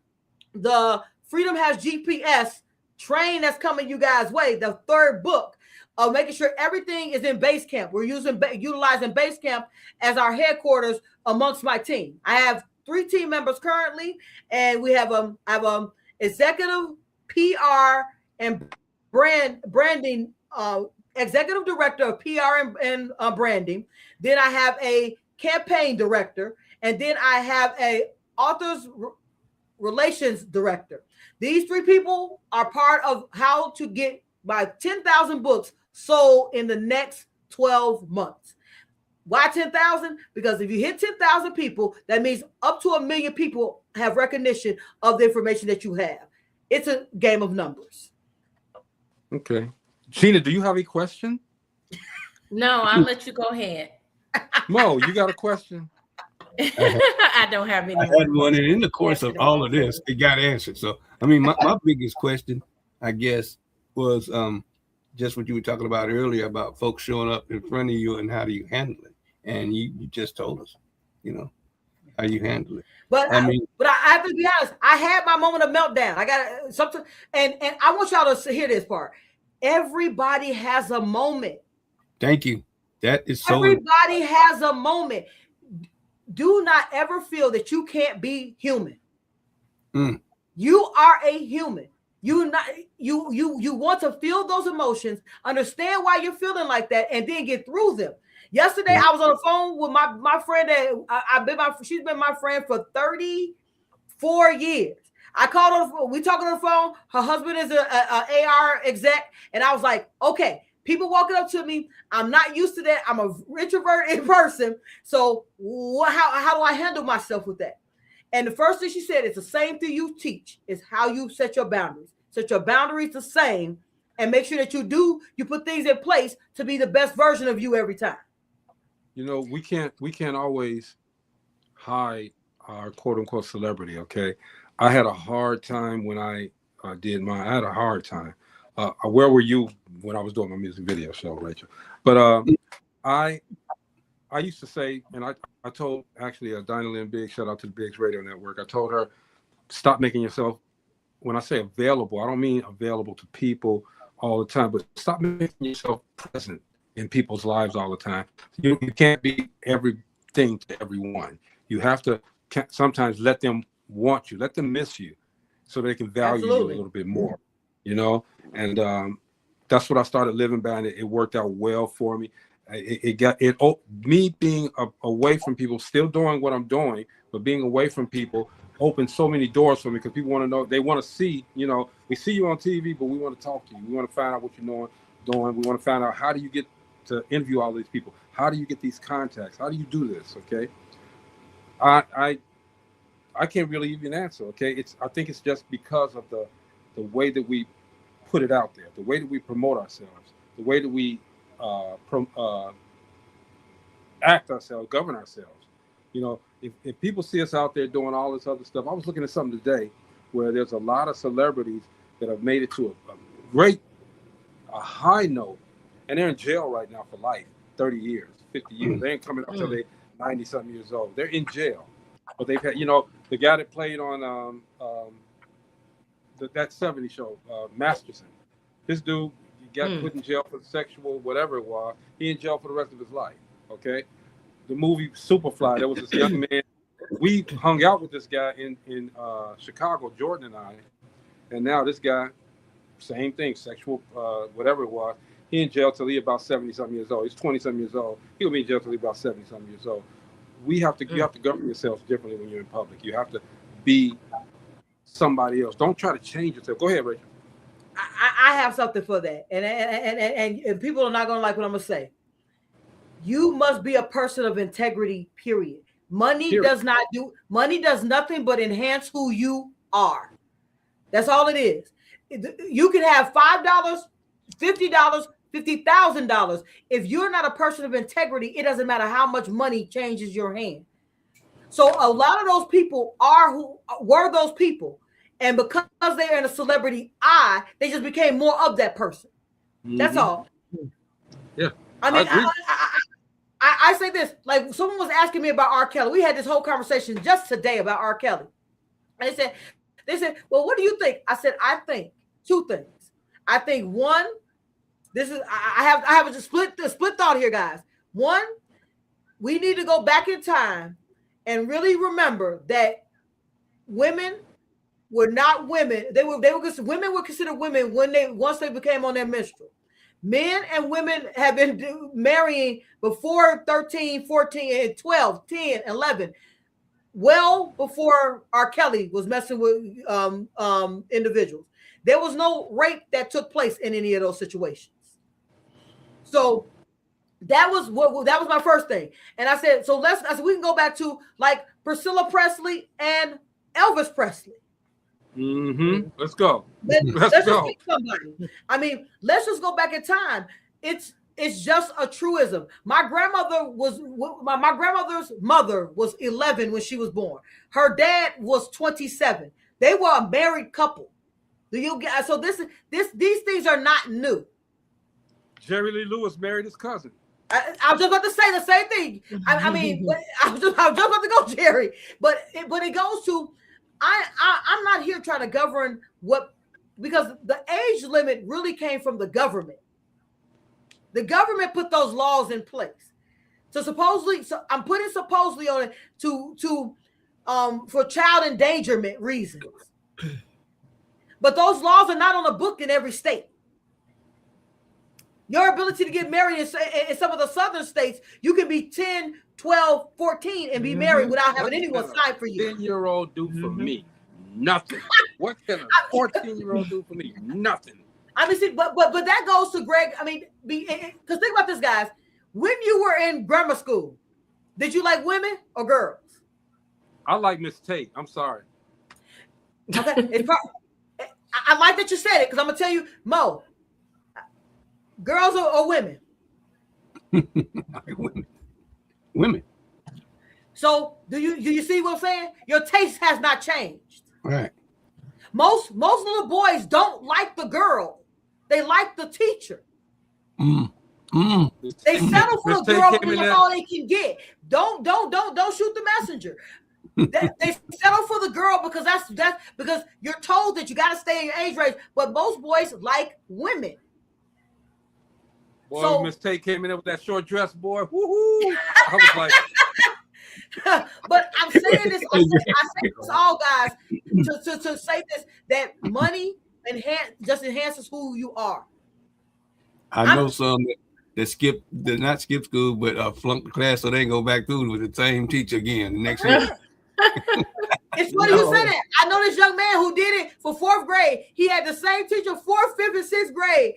the Freedom Has GPS train that's coming you guys' way, the third book of making sure everything is in Basecamp. We're utilizing Basecamp as our headquarters amongst my team. I have 3 team members currently, and we have executive PR and branding executive director of PR and branding. Then I have a campaign director, and then I have a authors relations director. These 3 people are part of how to get my 10,000 books sold in the next 12 months. Why 10,000? Because if you hit 10,000 people, that means up to 1 million people have recognition of the information that you have. It's a game of numbers. Okay. Gina, do you have a question? No, I'll let you go ahead. Mo, you got a question? I don't have any. I had one, and in the course of all of this, it got answered. So, I mean, my biggest question, I guess, was just what you were talking about earlier about folks showing up in front of you and how do you handle it? And you just told us, how you handle it. But I have to be honest. I had my moment of meltdown. I got something, and I want y'all to hear this part. Everybody has a moment. Thank you. That is so. Everybody has a moment. Do not ever feel that you can't be human. You are a human. You want to feel those emotions, understand why you're feeling like that, and then get through them. Yesterday, I was on the phone with my friend that she's been my friend for 34 years. I called her on the phone. We talking on the phone. Her husband is a AR exec, and I was like, okay. People walking up to me, I'm not used to that. I'm an introverted person. So how do I handle myself with that? And the first thing she said is the same thing you teach is how you set your boundaries. Set your boundaries the same and make sure that you put things in place to be the best version of you every time. We can't always hide our quote unquote celebrity. Okay. I had a hard time when I did mine. I had a hard time. Where were you when I was doing my music video show, Rachel? But I used to say, and I told actually Dinah Lynn Biggs, shout out to the Biggs Radio Network. I told her, stop making yourself, when I say available, I don't mean available to people all the time, but stop making yourself present in people's lives all the time. You can't be everything to everyone. You have to sometimes let them want you, let them miss you so they can value you a little bit more. And that's what I started living by, and it worked out well for me. Me being away from people, still doing what I'm doing, but being away from people opened so many doors for me because people want to know, they want to see, we see you on TV, but we want to talk to you. We want to find out what you're doing. We want to find out, how do you get to interview all these people? How do you get these contacts? How do you do this? Okay. I can't really even answer. Okay. I think it's just because of the way that we put it out there, the way that we promote ourselves, the way that we act ourselves, govern ourselves. If people see us out there doing all this other stuff, I was looking at something today where there's a lot of celebrities that have made it to a high note, and they're in jail right now for life, 30 years, 50 years. They ain't coming up until they're 90-something years old. They're in jail. But they've had, the guy that played on that 70 show, Masterson. This dude got put in jail for sexual whatever it was. He in jail for the rest of his life. Okay. The movie Superfly, there was this young man. We hung out with this guy in Chicago, Jordan and I. And now this guy, same thing, sexual whatever it was. He in jail till he about 70-something years old. He's 20-something years old. He'll be in jail till he about 70-something years old. you have to govern yourself differently when you're in public. You have to be somebody else. Don't try to change yourself. Go ahead, Rachel. I have something for that, and people are not gonna like what I'm gonna say. You must be a person of integrity. Period. Money does nothing but enhance who you are. That's all it is. You can have $5, $50, $50,000. If you're not a person of integrity, it doesn't matter how much money changes your hand. So a lot of those people were those people. And because they're in a celebrity eye, they just became more of that person. That's all. Yeah. I mean, I say this, like someone was asking me about R. Kelly. We had this whole conversation just today about R. Kelly. And they said, well, what do you think? I said, I think two things. I think one, I have a split thought here, guys. One, we need to go back in time and really remember that women were not women. Women were considered women once they became on their menstrual. Men and women have been marrying before 13, 14, and 12, 10, 11, well before R. Kelly was messing with individuals. There was no rape that took place in any of those situations. So that was my first thing. And I said, we can go back to like Priscilla Presley and Elvis Presley. Mm-hmm. Let's go. Let's go. I mean, let's just go back in time. It's just a truism. My grandmother's mother was 11 when she was born. Her dad was 27. They were a married couple. So these things are not new. Jerry Lee Lewis married his cousin. I was just about to say the same thing. I mean, I was just about to go, Jerry. But it goes to, I'm not here trying to govern because the age limit really came from the government. The government put those laws in place. So I'm putting supposedly on it for child endangerment reasons. But those laws are not on the book in every state. Your ability to get married in some of the southern states, you can be 10, 12, 14 and be married without having anyone sign for you. 10-year-old do for me? Nothing. What can a 14-year-old do for me? Nothing. I mean, see, but that goes to Greg. I mean, because think about this, guys. When you were in grammar school, did you like women or girls? I like Miss Tate. I'm sorry. Okay. I like that you said it because I'm gonna tell you, Mo. Girls or women? Women. So do you see what I'm saying? Your taste has not changed. Right. Most little boys don't like the girl. They like the teacher. They settle for the girl because that's all they can get. Don't shoot the messenger. They settle for the girl because that's because you're told that you got to stay in your age range. But most boys like women. Boy, so, Miss Tate came in there with that short dress, boy. Woohoo! I was like, but I'm saying this. I say this all, guys, to say this, that money just enhances who you are. I know some that did not skip school, but flunked the class so they can go back through with the same teacher again the next year. It's funny you say that. I know this young man who did it for 4th grade. He had the same teacher 4th, 5th, and 6th grade.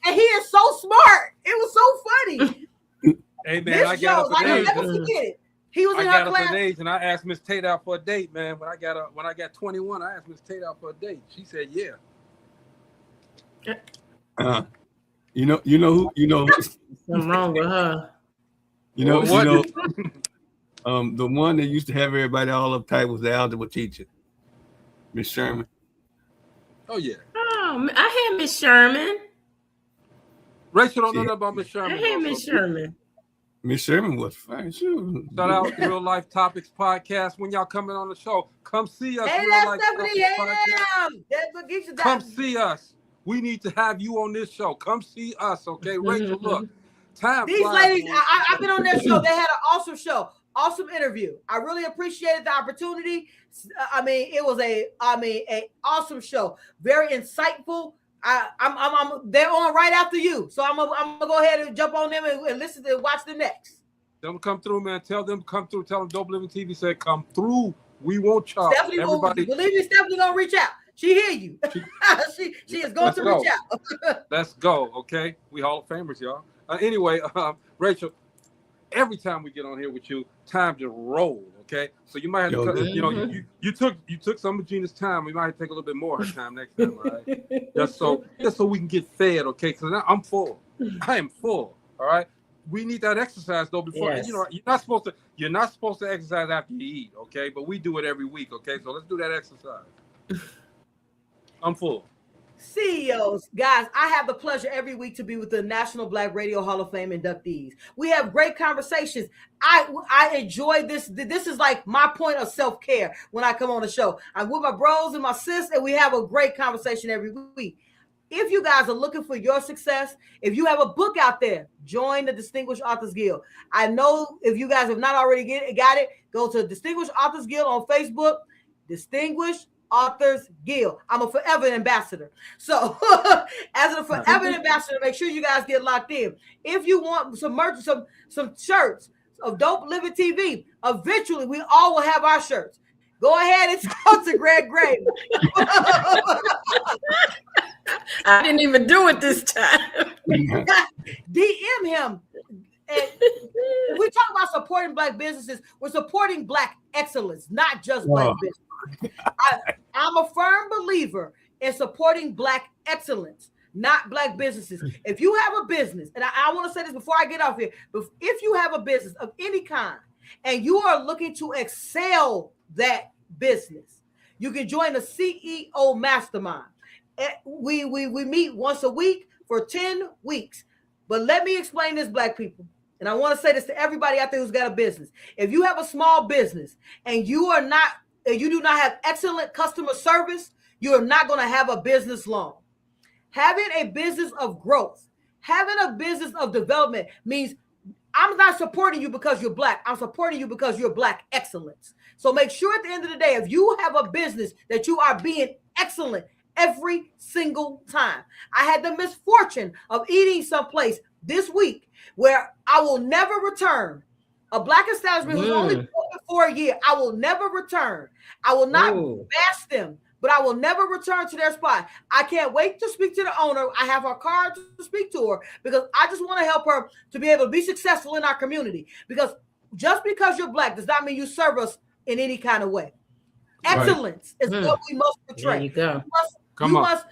and he is so smart. It was so funny. Hey man, I got up an age. Never forget it. He was in her class. An age, and I asked Miss Tate out for a date, man. When I got 21, I asked Miss Tate out for a date. She said, "Yeah." Something wrong with her. The one that used to have everybody all uptight was the algebra teacher, Miss Sherman. Oh yeah. Oh, I had Miss Sherman. Rachel don't know nothing about Miss Sherman. I had Miss Sherman. Miss Sherman was fine. Sure. Shout out to Real Life Topics Podcast. When y'all coming on the show, come see us. Hey, Real Life Stephanie, come see us. We need to have you on this show. Come see us, okay? Rachel, look. These ladies, I've been on their show. They had an awesome show, awesome interview. I really appreciated the opportunity. I mean, it was a awesome show. Very insightful. They're on right after you, so I'm gonna go ahead and jump on them and listen to watch the next. Them come through, man. Tell them come through. Tell them Dope Living TV said come through. We won't y'all. Stephanie, Everybody, believe me, Stephanie gonna reach out. She hear you. she is going to reach out. Let's go. Okay, we Hall of Famers, y'all. Anyway, Rachel, every time we get on here with you, time to roll. Okay, so you might have to, you took some of Gina's time. We might have to take a little bit more of her time next time, all right? just so we can get fed, okay? Because I'm full. I am full. All right. We need that exercise though before you're not supposed to exercise after you eat, okay? But we do it every week, okay? So let's do that exercise. I'm full. CEOs, guys, I have the pleasure every week to be with the National Black Radio Hall of Fame inductees. We have great conversations. I enjoy this. This is like my point of self-care when I come on the show. I'm with my bros and my sis, and we have a great conversation every week. If you guys are looking for your success, if you have a book out there, join the Distinguished Authors Guild. I know if you guys have not already got it, go to Distinguished Authors Guild on Facebook, Distinguished Authors Guild. I'm a forever ambassador. So as a forever ambassador, make sure you guys get locked in. If you want some merch, some shirts of Dope Living TV, eventually we all will have our shirts. Go ahead and talk to Greg Gray. I didn't even do it this time. DM him. And we talk about supporting Black businesses. We're supporting Black excellence, not just Black business. I'm a firm believer in supporting Black excellence, not Black businesses. If you have a business, and I want to say this before I get off here, but if you have a business of any kind and you are looking to excel that business, you can join the CEO Mastermind. We meet once a week for 10 weeks. But let me explain this, Black people. And I want to say this to everybody out there who's got a business. If you have a small business and you do not have excellent customer service, you are not going to have a business long. Having a business of growth, having a business of development means I'm not supporting you because you're Black. I'm supporting you because you're Black excellence. So make sure at the end of the day, if you have a business, that you are being excellent every single time. I had the misfortune of eating someplace this week where I will never return. A Black establishment who's only open for a year. I will never return. I will not bash them, but I will never return to their spot. I can't wait to speak to the owner. I have her card to speak to her because I just want to help her to be able to be successful in our community. Because just because you're Black does not mean you serve us in any kind of way. Excellence is what we must portray. There you go. You must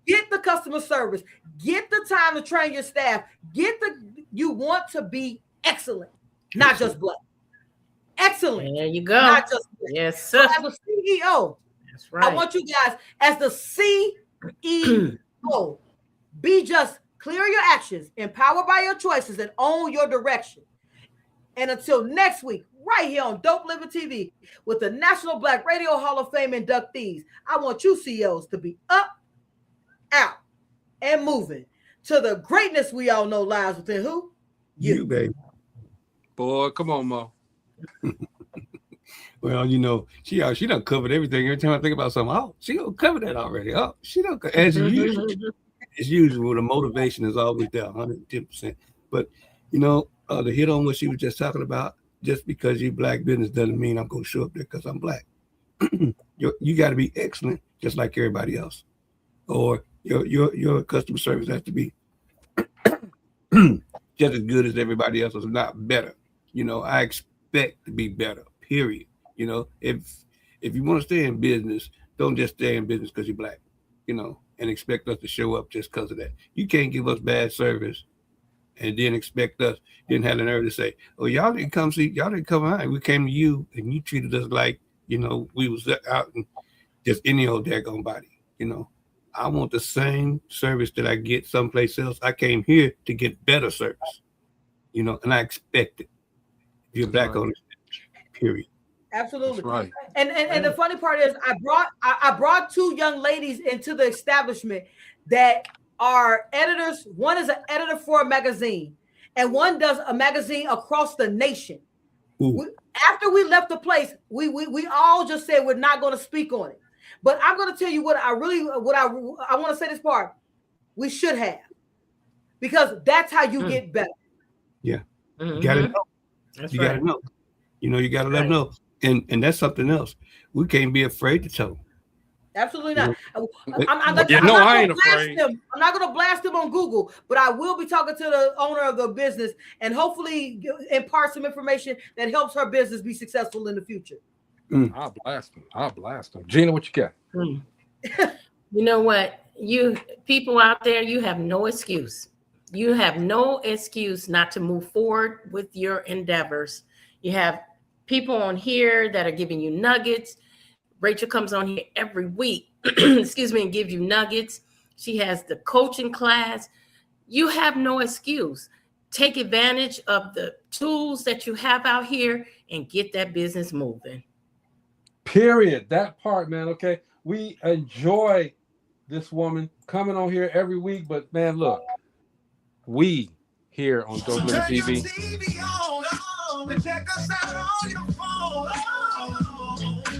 get the customer service, get the time to train your staff, you want to be excellent, not just Black. Excellent. There you go. Not just Black. Yes, sir. So as a CEO, that's right. I want you guys, as the CEO, be just clear your actions, empowered by your choices, and own your direction. And until next week, right here on Dope Living TV with the National Black Radio Hall of Fame inductees, I want you CEOs to be up, out, and moving to the greatness we all know lies within who? You, baby. Boy, come on, Mo. Well, you know, she done covered everything. Every time I think about something, she don't cover that already. She don't. As usual, as usual, the motivation is always there, 110%. But you know, to hit on what she was just talking about, just because you Black business doesn't mean I'm going to show up there because I'm Black. You got to be excellent, just like everybody else, or your customer service has to be just as good as everybody else, if not better. You know, I expect to be better. Period. You know, if you want to stay in business, don't just stay in business because you're Black. You know, and expect us to show up just because of that. You can't give us bad service and then expect us, didn't have the nerve to say, oh, y'all didn't come out. We came to you and you treated us like, you know, we was out and just any old daggone body. You know, I want the same service that I get someplace else. I came here to get better service, you know, and I expect it. If you're Black on it, period. Absolutely. That's right. And the funny part is I brought two young ladies into the establishment that are editors. One is an editor for a magazine, and one does a magazine across the nation. After we left the place, we all just said we're not going to speak on it. But I'm going to tell you what I want to say this part. We should have, because that's how you get better. Yeah, you gotta know. You gotta know. You know, you gotta let them know, and that's something else. We can't be afraid to tell them. Absolutely not. I ain't afraid. I'm not going to blast them on Google, but I will be talking to the owner of the business and hopefully impart some information that helps her business be successful in the future. I'll blast them. Gina, what you got? You know what? You people out there, you have no excuse. You have no excuse not to move forward with your endeavors. You have people on here that are giving you nuggets. Rachel comes on here every week, excuse me, and gives you nuggets. She has the coaching class. You have no excuse. Take advantage of the tools that you have out here and get that business moving. Period. That part, man. Okay. We enjoy this woman coming on here every week, but man, look, we here on DopelivenTV. Check us out on your phone.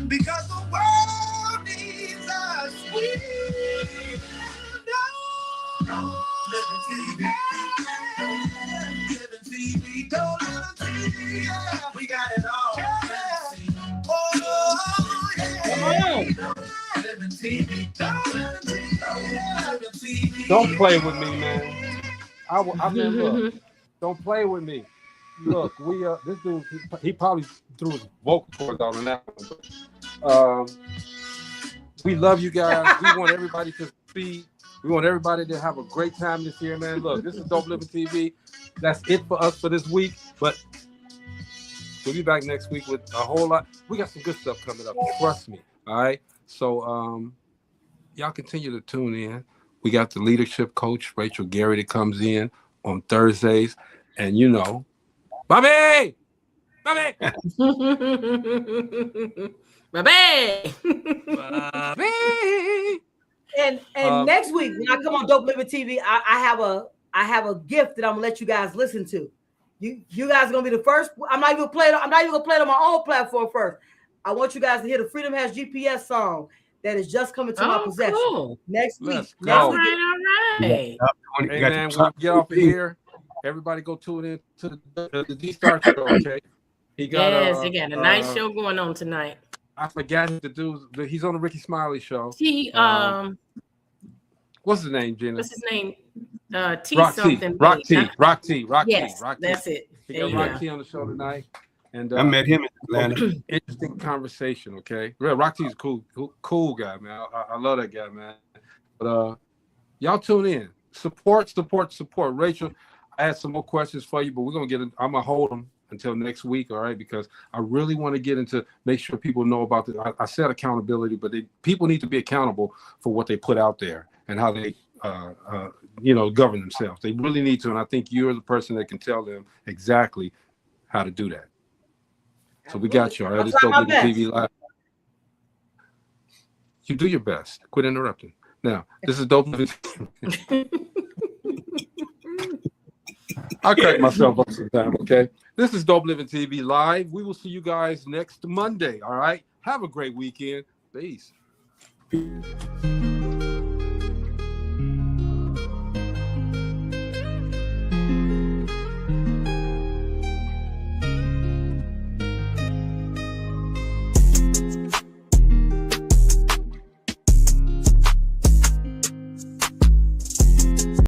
Because the world needs us. We know. Living TV. Living TV. DopelivenTV. Yeah, we got it all. Yeah. Oh, yeah. Come on. Living TV. DopelivenTV. Don't play with me, man. I mean, look, don't play with me. Look, this dude, he probably threw his vocal cords out on that one. But, we love you guys. We want everybody to succeed. We want everybody to have a great time this year, man. Look, this is DopelivenTV. That's it for us for this week. But we'll be back next week with a whole lot. We got some good stuff coming up. Trust me. All right. So y'all continue to tune in. We got the leadership coach, Rachel Gary, that comes in on Thursdays. And you know, Bobby! Bobby! And next week when I come on Dope Living TV, I have a gift that I'm gonna let you guys listen to. You guys are gonna be the first. I'm not even gonna play it on my own platform first. I want you guys to hear the Freedom Has GPS song that is just coming to my possession. Cool. Next week. All right. Hey man, when we get off of here, everybody go tune in to the D-Star show, okay? He got a nice show going on tonight. I forgot to do. He's on the Ricky Smiley show. What's his name, Gina? What's his name? T Rock something. T. Rock T. Yes, Rock T. that's it. He got Rock T on the show tonight. And I met him in Atlanta. Interesting conversation, okay? Rock T is cool guy, man. I love that guy, man. But y'all tune in. Support. Rachel, I had some more questions for you, but we're gonna I'm gonna hold them until next week, all right? Because I really want to get into make sure people know about this. I said accountability, but people need to be accountable for what they put out there and how they govern themselves. They really need to, and I think you're the person that can tell them exactly how to do that. So we got you, all right? It's DopelivenTV Live. You do your best. Quit interrupting. Now, this is DopelivenTV. I'll crack myself up sometime, okay? This is DopelivenTV Live. We will see you guys next Monday, all right? Have a great weekend. Peace.